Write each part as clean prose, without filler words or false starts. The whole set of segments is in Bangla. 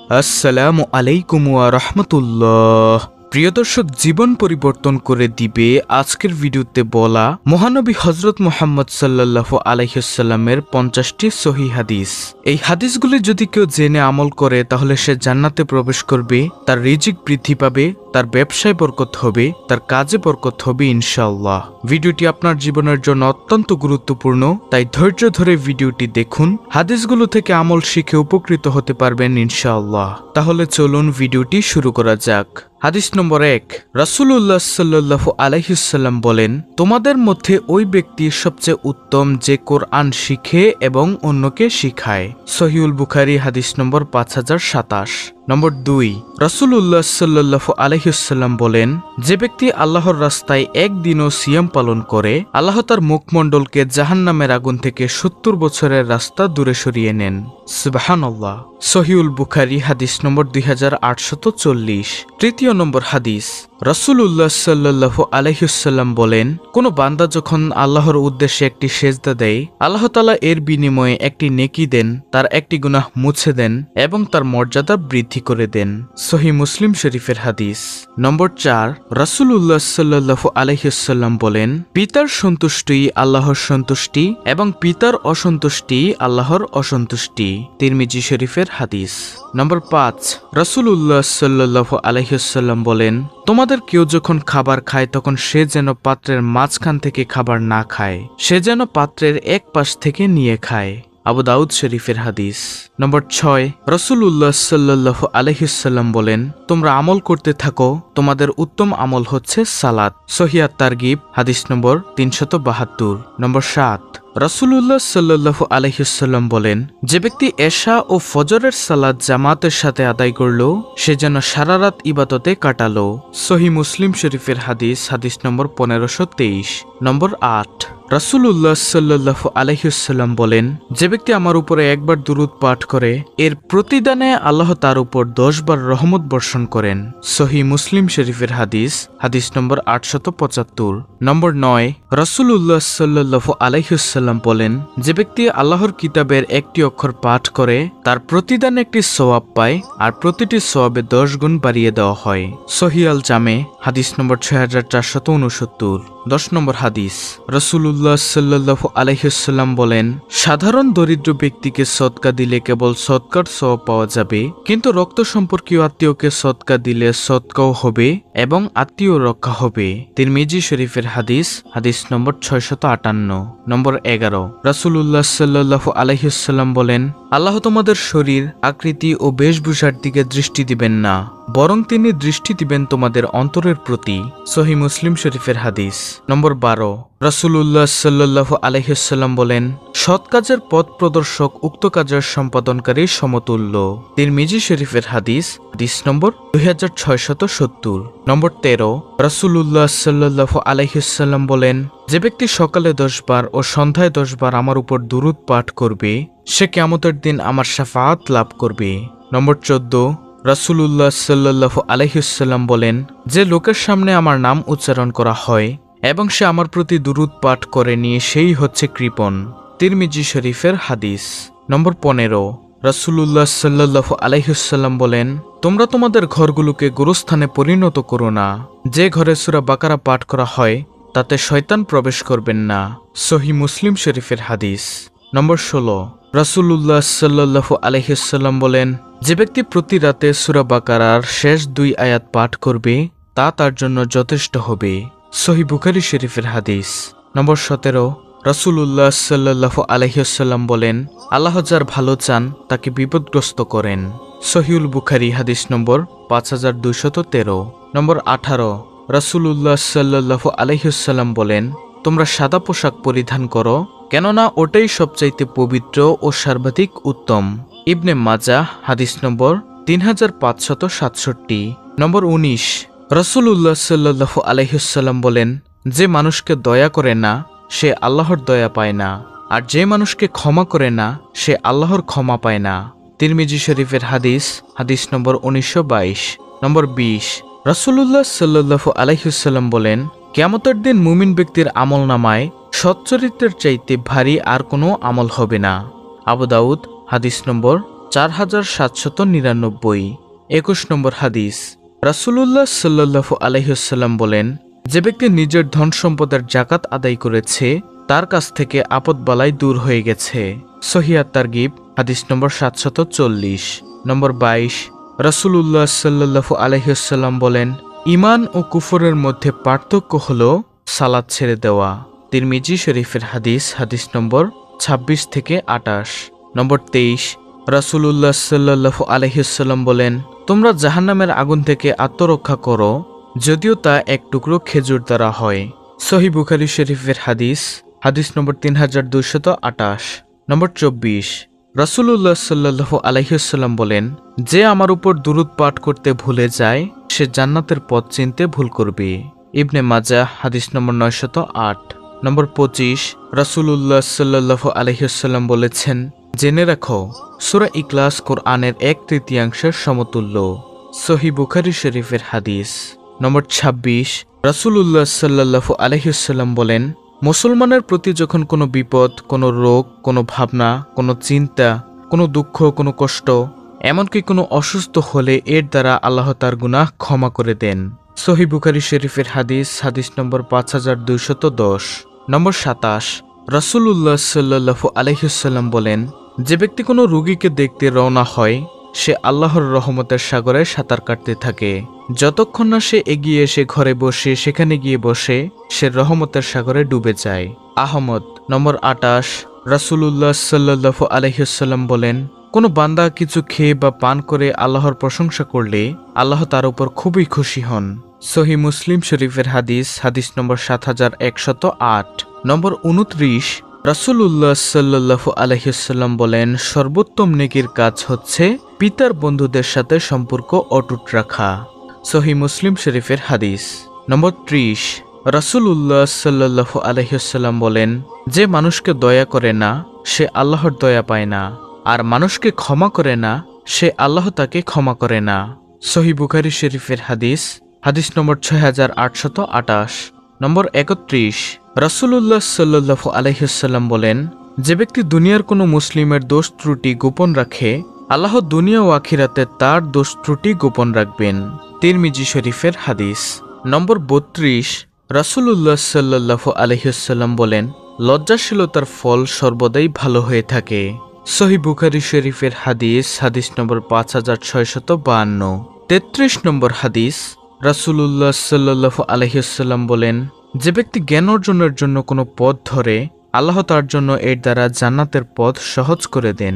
আসসালামু আলাইকুম ওয়া রাহমাতুল্লাহ। প্রিয় দর্শক, জীবন পরিবর্তন করে দিবে আজকের ভিডিওতে বলা মহানবী হযরত মুহাম্মদ সাল্লাল্লাহু আলাইহি ওয়াসাল্লামের 50টি সহিহ হাদিস। এই হাদিসগুলি যদি কেউ জেনে আমল করে তাহলে সে জান্নাতে প্রবেশ করবে, তার রিজিক বৃদ্ধি পাবে, তার ব্যবসায় বরকত হবে, তার কাজে বরকত হবে ইনশাআল্লাহ। ভিডিওটি আপনার জীবনের জন্য অত্যন্ত গুরুত্বপূর্ণ, তাই ধৈর্য ধরে ভিডিওটি দেখুন। হাদিসগুলো থেকে আমল শিখে উপকৃত হতে পারবেন ইনশাআল্লাহ। তাহলে চলুন ভিডিওটি শুরু করা যাক। হাদিস নম্বর 1, রাসূলুল্লাহ সাল্লাল্লাহু আলাইহি ওয়াসাল্লাম বলেন, তোমাদের মধ্যে ওই ব্যক্তি সবচেয়ে উত্তম যে কোরআন শিখে এবং অন্যকে শিখায়। সহিহুল বুখারী হাদিস নম্বর 5027। নম্বর 2, রাসূলুল্লাহ সাল্লাল্লাহু আলাইহি ওয়াসাল্লাম বলেন, যে ব্যক্তি আল্লাহর রাস্তায় একদিনও সিয়াম পালন করে আল্লাহ তার মুখমণ্ডলকে জাহান্নামের আগুন থেকে 70 বছরের রাস্তা দূরে সরিয়ে নেন। সুবহানাল্লাহ। সহিহুল বুখারী হাদিস নম্বর 2840। তৃতীয় নম্বর হাদিস, রাসূলুল্লাহ সাল্লাল্লাহু আলাইহি ওয়াসাল্লাম বলেন, কোন বান্দা যখন আল্লাহর উদ্দেশ্যে একটি সেজদা দেয় আল্লাহ তাআলা এর বিনিময়ে একটি নেকি দেন, তার একটি গুনাহ মুছে দেন এবং তার মর্যাদা বৃদ্ধি করে দেন। সহিহ মুসলিম শরীফের হাদিস। নম্বর 4, রাসূলুল্লাহ সাল্লাল্লাহু আলাইহি ওয়াসাল্লাম বলেন, পিতার সন্তুষ্টি আল্লাহর সন্তুষ্টি এবং পিতার অসন্তুষ্টি আল্লাহর অসন্তুষ্টি। তিরমিজি শরীফের হাদিস। নম্বর 5, রাসূলুল্লাহ সাল্লাল্লাহু আলাইহি ওয়াসাল্লাম বলেন, তোমাদের কেউ যখন খাবার খায় তখন সে যেন পাত্রের মাঝখান থেকে খাবার না খায়, সে যেন পাত্রের এক পাশ থেকে নিয়ে খায়। আবু দাউদ শরীফের হাদিস। নম্বর 6, রাসূলুল্লাহ সাল্লাল্লাহু আলাইহি ওয়াসাল্লাম বলেন, তোমরা আমল করতে থাকো, তোমাদের উত্তম আমল হচ্ছে সালাত। সহিহ আত-তারগিব হাদিস নম্বর 372। নম্বর 7, রাসূলুল্লাহ সাল্লাল্লাহু আলাইহি ওয়াসাল্লাম বলেন, যে ব্যক্তি এশা ও ফজরের সালাত জামাতের সাথে আদায় করল সে যেন সারা রাত ইবাদতে কাটালো। সহিহ মুসলিম শরীফের হাদিস, হাদিস নম্বর 1523। নম্বর 8, রাসূলুল্লাহ সাল্লাল্লাহু আলাইহি ওয়াসাল্লাম বলেন, যে ব্যক্তি আমার উপরে একবার দুরূদ পাঠ করে এর প্রতিদানে আল্লাহ তার উপর 10 বার রহমত বর্ষণ করেন। সহিহ মুসলিম শরীফের হাদিস, হাদিস নম্বর 875। নম্বর 9, রাসূলুল্লাহ সাল্লাল্লাহু আলাইহি ওয়াসাল্লাম বলেন, যে ব্যক্তি আল্লাহর কিতাবের একটি অক্ষর পাঠ করে তার প্রতিদানে একটি সওয়াব পায় আর প্রতিটি সওয়াবে 10 গুণ বাড়িয়ে দেওয়া হয়। সহিহ আল জামে হাদিস নম্বর 6469। 10 নম্বর হাদিস, রাসূলুল্লাহ সাল্লাল্লাহু আলাইহি ওয়াসাল্লাম বলেন, সাধারণ দরিদ্র ব্যক্তিকে সদকা দিলে কেবল সদকার সওয়াব পাওয়া যাবে, কিন্তু রক্ত সম্পর্কীয় আত্মীয়কে সদকা দিলে সদকাও হবে এবং আত্মীয় রক্ষা হবে। তিরমিজি শরীফের হাদিস, হাদিস নম্বর 658। নম্বর 11, রাসূলুল্লাহ সাল্লাল্লাহু আলাইহি ওয়াসাল্লাম বলেন, আল্লাহ তোমাদের শরীর, আকৃতি ও বেশভূষার দিকে দৃষ্টি দিবেন না, বরং তিনি দৃষ্টি দিবেন তোমাদের অন্তরের প্রতি। সহিহ মুসলিম শরীফের হাদিস। নম্বর 12, রাসূলুল্লাহ সাল্লাল্লাহু আলাইহি ওয়াসাল্লাম বলেন, সৎ কাজের পথ প্রদর্শক উক্ত কাজের সম্পাদনকারীর সমতুল্য। তিরমিজি শরীফের হাদিস, হাদিস নম্বর 2670। নম্বর 13, রাসূলুল্লাহ সাল্লাল্লাহু আলাইহি ওয়াসাল্লাম বলেন, যে ব্যক্তি সকালে 10 বার ও সন্ধ্যায় 10 বার আমার উপর দুরূদ পাঠ করবে সে কিয়ামতের দিন আমার শাফাআত লাভ করবে। নম্বর 14, রাসূলুল্লাহ সাল্লাল্লাহু আলাইহি ওয়াসাল্লাম বলেন, যে লোকের সামনে আমার নাম উচ্চারণ করা হয় এবং সে আমার প্রতি দুরূদ পাঠ করেনি সেই হচ্ছে কৃপণ। তিরমিজি শরীফের হাদিস। নম্বর 15, রাসূলুল্লাহ সাল্লাল্লাহু আলাইহি ওয়াসাল্লাম বলেন, তোমরা তোমাদের ঘরগুলোকে গোরস্থানে পরিণত করো না, যে ঘরে সূরা বাকারা পাঠ করা হয় তাতে শয়তান প্রবেশ করবেন না। সহিহ মুসলিম শরীফের হাদিস। নম্বর 16, রাসূলুল্লাহ সাল্লাল্লাহু আলাইহি ওয়াসাল্লাম বলেন, যে ব্যক্তি প্রতি রাতে সূরা বাকারার শেষ 2 আয়াত পাঠ করবে তা তার জন্য যথেষ্ট হবে। সহিহ বুখারী শরীফের হাদিস। নম্বর 17, রাসূলুল্লাহ সাল্লাল্লাহু আলাইহি ওয়াসাল্লাম বলেন, আল্লাহ যার ভালো চান তাকে বিপদগ্রস্ত করেন। সহিহুল বুখারী হাদিস নম্বর 5213। নম্বর 18, রাসূলুল্লাহ সাল্লাল্লাহু আলাইহি ওয়াসাল্লাম বলেন, তোমরা সাদা পোশাক পরিধান করো, কেননা ওটাই সবচাইতে পবিত্র ও সর্বাধিক উত্তম। ইবনে মাজাহ হাদিস নম্বর 3567। নম্বর 19, রাসূলুল্লাহ সাল্লাল্লাহু আলাইহি ওয়াসাল্লাম বলেন, যে মানুষকে দয়া করে না সে আল্লাহর দয়া পায় না, আর যে মানুষকে ক্ষমা করে না সে আল্লাহর ক্ষমা পায় না। তিরমিজি শরীফের হাদিস, হাদিস নম্বর 1922। নম্বর 20, রাসূলুল্লাহ সাল্লাল্লাহু আলাইহি ওয়াসাল্লাম বলেন, কিয়ামতের দিন মুমিন ব্যক্তির আমলনামায় সচ্চরিত্রের চাইতে ভারী আর কোনো আমল হবে না। আবু দাউদ হাদিস নম্বর 4799। 21 নম্বর হাদিস, রাসূলুল্লাহ সাল্লাল্লাহু আলাইহি ওয়াসাল্লাম বলেন, যে ব্যক্তি নিজের ধন সম্পদের যাকাত আদায় করেছে তার কাছ থেকে আপদবালাই দূর হয়ে গেছে। সহিহ আত-তারগিব হাদিস নম্বর 740। নম্বর 22, রাসূলুল্লাহ সাল্লাল্লাহু আলাইহি ওয়াসাল্লাম বলেন, ঈমান ও কুফরের মধ্যে পার্থক্য হলো সালাত ছেড়ে দেওয়া। তিরমিজি শরীফের হাদিস, হাদিস নম্বর 26 থেকে 28। নম্বর 23, রাসূলুল্লাহ সাল্লাল্লাহু আলাইহি ওয়াসাল্লাম বলেন, তোমরা জাহান্নামের আগুন থেকে আত্মরক্ষা করো, যদিও তা এক টুকরো খেজুর দ্বারা হয়। সহিহ বুখারী শরীফের হাদিস, হাদিস নম্বর 3228। নম্বর 24, রাসূলুল্লাহ সাল্লাল্লাহু আলাইহি ওয়াসাল্লাম বলেন, যে আমার উপর দুরূদ পাঠ করতে ভুলে যায় সে জান্নাতের পথ চিনতে ভুল করবে। ইবনে মাজাহ হাদিস নম্বর 908। নম্বর 25, রাসূলুল্লাহ সাল্লাল্লাহু আলাইহি ওয়াসাল্লাম বলেছেন, জেনে রাখো সূরা ইখলাস কোরআনের 1/3 সমতুল্য। সহিহ বুখারী শরীফের হাদিস। নম্বর 26, রাসূলুল্লাহ সাল্লাল্লাহু আলাইহি ওয়াসাল্লাম বলেন, মুসলমানের প্রতি যখন কোনো বিপদ, কোনো রোগ, কোনো ভাবনা, কোনো চিন্তা, কোনো দুঃখ, কোনো কষ্ট, এমনকি কোনো অসুস্থ হলে এর দ্বারা আল্লাহ তার গুনাহ ক্ষমা করে দেন। সহিহ বুখারী শরীফের হাদিস, হাদিস নম্বর 5210। নম্বর 27, রাসূলুল্লাহ সাল্লাল্লাহু আলাইহি ওয়াসাল্লাম বলেন, যে ব্যক্তি কোনো রোগীকে দেখতে রওনা হয় সে আল্লাহর রহমতের সাগরে সাঁতার কাটতে থাকে। যতক্ষণ না সে এগিয়ে এসে ঘরে বসে সেখানে গিয়ে বসে সে রহমতের সাগরে ডুবে যায়। আহমদ। নম্বর 28, রাসূলুল্লাহ সাল্লাল্লাহু আলাইহি ওয়াসাল্লাম বলেন, কোনো বান্দা কিছু খেয়ে বা পান করে আল্লাহর প্রশংসা করলে আল্লাহ তার উপর খুবই খুশি হন। সহিহ মুসলিম শরীফের হাদিস, হাদিস নম্বর 7108। নম্বর 29, রাসূলুল্লাহ সাল্লাল্লাহু আলাইহি ওয়াসাল্লাম বলেন, সর্বোত্তম নেকির কাজ হচ্ছে পিতার বন্ধুদের সাথে সম্পর্ক অটুট রাখা। সহিহ মুসলিম শরীফের হাদিস। নম্বর 30, রাসূলুল্লাহ সাল্লাল্লাহু আলাইহি ওয়াসাল্লাম বলেন, যে মানুষকে দয়া করে না সে আল্লাহর দয়া পায় না, আর মানুষকে ক্ষমা করে না সে আল্লাহ তাকে ক্ষমা করে না। সহিহ বুখারী শরীফের হাদিস, হাদিস নম্বর 6828। নম্বর 31, রাসূলুল্লাহ সাল্লাল্লাহু আলাইহি ওয়াসাল্লাম বলেন, যে ব্যক্তি দুনিয়ার কোনো মুসলিমের দোষ ত্রুটি গোপন রাখে আল্লাহ দুনিয়া ও আখিরাতে তার দোষ ত্রুটি গোপন রাখবেন। তিরমিজি শরীফের হাদিস। নম্বর 32, রাসূলুল্লাহ সাল্লাল্লাহু আলাইহি ওয়াসাল্লাম বলেন, লজ্জাশীলতার ফল সর্বদাই ভালো হয়ে থাকে। সহিহ বুখারী শরীফের হাদিস, হাদিস নম্বর 5652। 33 নম্বর হাদিস, রাসূলুল্লাহ সাল্লাল্লাহু আলাইহি ওয়াসাল্লাম বলেন, যে ব্যক্তি জ্ঞান অর্জনের জন্য কোনো পথ ধরে আল্লাহ তার জন্য এর দ্বারা জান্নাতের পথ সহজ করে দেন।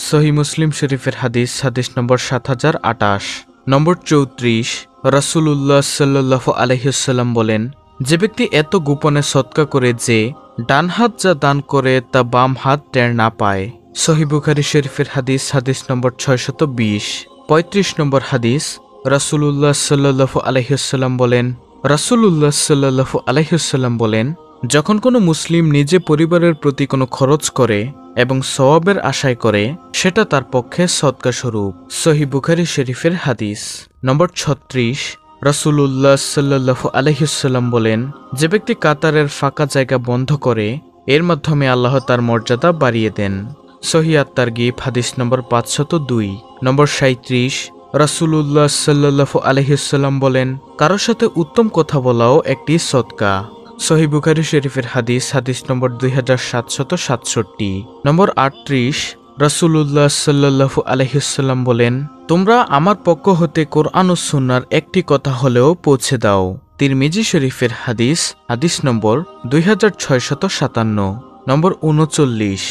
সহিহ মুসলিম শরীফের হাদিস, হাদিস নম্বর 7028। নম্বর 34, রাসূলুল্লাহ সাল্লাল্লাহু আলাইহি ওয়াসাল্লাম বলেন, যে ব্যক্তি এত গোপনে সদকা করে যে ডান হাত যা দান করে তা বাম হাত টের না পায়। সহিহ বুখারী শরীফের হাদিস, হাদিস নম্বর 620। 35 নম্বর হাদিস, রাসূলুল্লাহ সাল্লাল্লাহু আলাইহি ওয়াসাল্লাম বলেন, রাসূলুল্লাহ সাল্লাল্লাহু আলাইহি ওয়াসাল্লাম বলেন, যখন কোনো মুসলিম নিজে পরিবারের প্রতি কোনো খরচ করে এবং সওয়াবের আশায় করে সেটা তার পক্ষে সদকা স্বরূপ। সহিহ বুখারী শরীফের হাদিস। নম্বর 36, রাসূলুল্লাহ সাল্লাল্লাহু আলাইহি ওয়াসাল্লাম বলেন, যে ব্যক্তি কাতারের ফাঁকা জায়গা বন্ধ করে এর মাধ্যমে আল্লাহ তার মর্যাদা বাড়িয়ে দেন। সহিহ আত-তারগিব হাদিস নম্বর 502। নম্বর 37, রাসূলুল্লাহ সাল্লাল্লাহু আলাইহি ওয়াসাল্লাম বলেন, কারোর সাথে উত্তম কথা বলাও একটি সদকা। সহিহ বুখারী শরীফের হাদিস, হাদিস নম্বর 2767। নম্বর 38, রাসূলুল্লাহ সাল্লাল্লাহু আলাইহি ওয়াসাল্লাম বলেন, তোমরা আমার পক্ষ হতে কোরআন ও সুন্নাহর একটি কথা হলেও পৌঁছে দাও। তিরমিজি শরীফের হাদিস, হাদিস নম্বর 2657। নম্বর 39,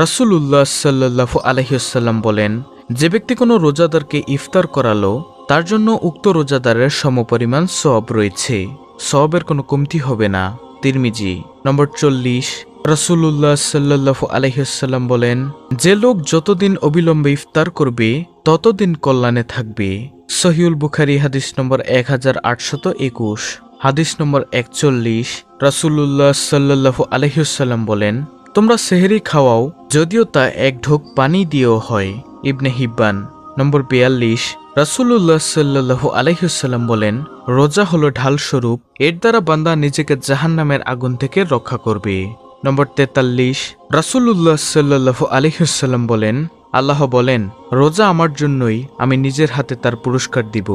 রাসূলুল্লাহ সাল্লাল্লাহু আলাইহি ওয়াসাল্লাম বলেন, যে ব্যক্তি কোনো রোজাদারকে ইফতার করালো তার জন্য উক্ত রোজাদারের সমপরিমাণ সওয়াব রয়েছে, সওয়াবের কোনো কমতি হবে না। তিরমিজি। নম্বর 40, রাসূলুল্লাহ সাল্লাল্লাহু আলাইহি ওয়াসাল্লাম বলেন, যে লোক যতদিন অবিলম্বে ইফতার করবে ততদিন কল্যাণে থাকবে। সহিহুল বুখারী হাদিস নম্বর 1821। হাদিস নম্বর 41, রাসূলুল্লাহ সাল্লাল্লাহু আলাইহি ওয়াসাল্লাম বলেন, তোমরা সেহরি খাওয়াও যদিও তা এক ঢোক পানি দিয়েও হয়। ইবনে হিব্বান। নম্বর 42, রাসূলুল্লাহ সাল্লাল্লাহু আলাইহি ওয়াসাল্লাম বলেন, রোজা হলো ঢাল স্বরূপ, এর দ্বারা বান্দা নিজেকে জাহান্নামের আগুন থেকে রক্ষা করবে। নম্বর 43, রাসূলুল্লাহ সাল্লাল্লাহু আলাইহি ওয়াসাল্লাম বলেন, আল্লাহ বলেন, রোজা আমার জন্যই, আমি নিজের হাতে তার পুরস্কার দিব।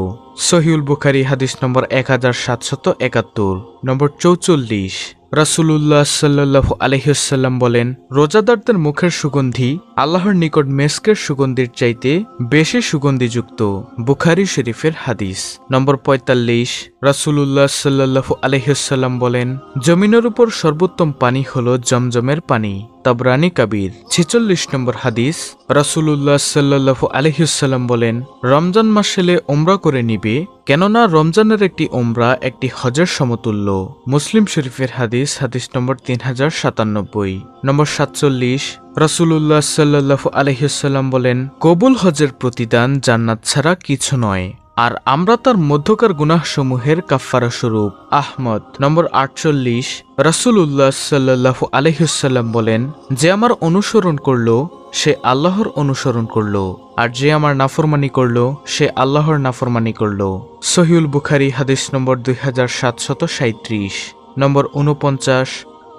সহিউল বুখারী হাদিস নম্বর 1771। নম্বর 44, রাসূলুল্লাহ সাল্লাল্লাহু আলাইহি ওয়াসাল্লাম বলেন, রোজাদারদের মুখের সুগন্ধি আল্লাহর নিকট মেস্কের সুগন্ধির চাইতে বেশি সুগন্ধিযুক্ত। বুখারী শরীফের হাদিস। নম্বর 45, রাসূলুল্লাহ সাল্লাল্লাহু আলাইহি ওয়াসাল্লাম বলেন, জমিনের উপর সর্বোত্তম পানি হলো জমজমের পানি। তাবরানী কাবীর। 46 নম্বর হাদিস, রাসূলুল্লাহ সাল্লাল্লাহু আলাইহি ওয়াসাল্লাম বলেন, রমজান মাস এলে উমরা করে নিবে, কেননা রমজানের একটি উমরা একটি হজের সমতুল্য। মুসলিম শরীফের হাদিস, হাদিস নম্বর 3097। নম্বর 47, রাসূলুল্লাহ সাল্লাল্লাহু আলাইহি ওয়াসাল্লাম বলেন, কবুল হজের প্রতিদান জান্নাত ছাড়া কিছু নয়, আর আমরা তার মধ্যকার গুনাহসমূহের কাফফারা স্বরূপ। আহমদ। নম্বর 48, রাসূলুল্লাহ সাল্লাল্লাহু আলাইহি ওয়াসাল্লাম বলেন, যে আমার অনুসরণ করলো সে আল্লাহর অনুসরণ করলো, আর যে আমার নাফরমানি করলো সে আল্লাহর নাফরমানি করলো। সহিউল বুখারী হাদিস নম্বর 2737। নম্বর 49,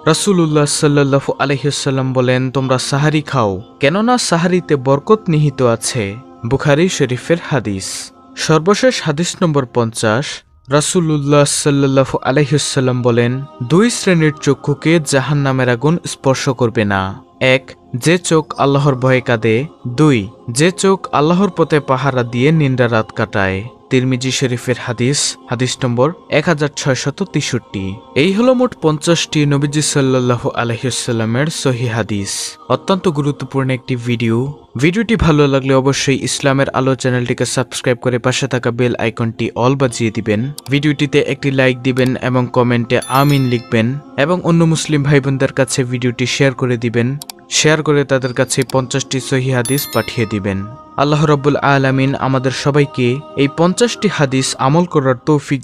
রাসূলুল্লাহ সাল্লাল্লাহু আলাইহি ওয়াসাল্লাম বলেন, তোমরা সাহারি খাও, কেননা সাহারিতে বরকত নিহিত আছে। বুখারী শরীফের হাদিস। সর্বশেষ হাদিস নম্বর 50, রাসূলুল্লাহ সাল্লাল্লাহু আলাইহি ওয়াসাল্লাম বলেন, দুই শ্রেণীর চক্ষুকে জাহান্নামের আগুন স্পর্শ করবে না। 1, যে চোখ আল্লাহর ভয়ে কাঁদে। 2, যে চোখ আল্লাহর পথে পাহারা দিয়ে নিন্দা রাত কাটায়। তিরমিজি শরীফের হাদিস, হাদিস নম্বর 1663। এই হলো মোট 50টি নবীজি সাল্লাল্লাহু আলাইহি ওয়াসাল্লামের সহিহ হাদিস। অত্যন্ত গুরুত্বপূর্ণ একটি ভিডিও। ভিডিওটি ভালো লাগলে অবশ্যই ইসলামের আলো চ্যানেলটিকে সাবস্ক্রাইব করে পাশে থাকা বেল আইকনটি অল বাজিয়ে দিবেন। ভিডিওটিতে একটি লাইক দিবেন এবং কমেন্টে আমিন লিখবেন, এবং অন্য মুসলিম ভাই বোনদের কাছে ভিডিওটি শেয়ার করে দিবেন। শেয়ার করে তাদের কাছে 50টি সহিহ হাদিস পাঠিয়ে দিবেন। আল্লাহ রাব্বুল আলামিন আমাদের সবাইকে এই 50টি হাদিস আমল করার তৌফিক